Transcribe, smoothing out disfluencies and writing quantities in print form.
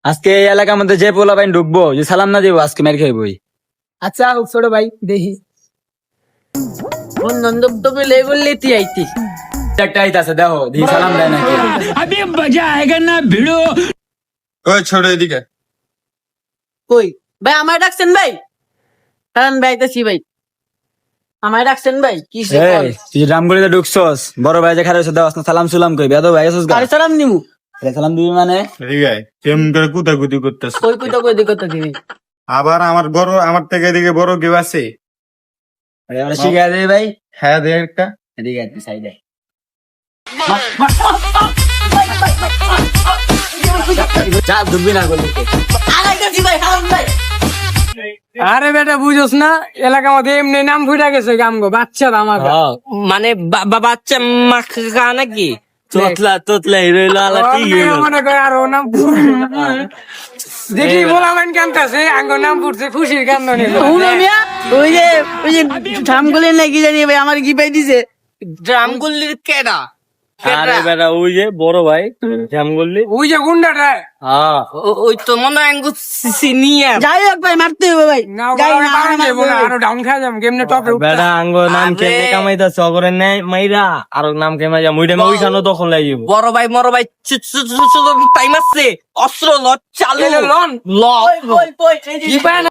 আজকে এই এলাকার মধ্যে যে পোলা বাইন ঢুকবো যে সালাম না দিব আজকে মেরে খাইবই। আচ্ছা ছোট ভাই দেখি নন্দব লেগুলি তুই আইতি একটা আইতাছে দেখো দি সালাম দেয় নাকি। ওই ছোট এদিকে কই ভাই আমায় ডাকছেন ভাই কারণ ভাই আইতাছি ভাই আমায় ডাকছেন ভাই কি এই তুই যে রামগড়িতে ঢুকছস বড় ভাই যে খারাপ দেওয়াস না সালাম সুলাম কই বেদো ভাই আছিস গা আরে সালাম নিমু সালাম দিবি মানে এদিকে আয়। কেমন করে কুতাকুতি করতেছ কই কই তো কই দিকে তো দিবি আবার আমার থেকে এদিকে বড় কেউ আছে আরে আমরা শিখাই দেই ভাই। হ্যাঁ দে একটা এদিকে আয় সাইডে যা ঢুকবি না বলি আইতাছি ভাই সালাম ভাই আরে বেটা বুঝোস না এলাকার মধ্যে এমনি নাম ফুটা গেছে গামগো বাচ্চা আমার মানে বাচ্চা মাখা নাকি তোতলা হিরোইলো আলা ঠিক হইলো মনে করে আরো নাম দেখি বলা মান কানতাছে আঙ্গো নাম ফুটছে খুশির কান্দ নিল মিয়া ওই যে ধামগুলি নাকি জানি ভাই আমার কি পাই দিছে ড্রামগুলির কেডা আরে বেটা ওই যে বড় ভাই জামগল্লি ওই যে গুন্ডাটা হ্যাঁ ওই তো মনে হয় আঙ্গু সিনিয়র যাই হোক ভাই মারতে হবে ভাই না যাই বলা না বাড়ান দেবো না আরো ডাউন খাই যাম কেমনে টপে বেটা আঙ্গ নাম কেমনে কামাইতা চগরে নাই মাইরা আর নাম কেমনে যা মুইটা ওইখানে দখল লাই যাব বড় ভাই টাইম আছে অস্ত্র ল চালু লন ল কি পায় না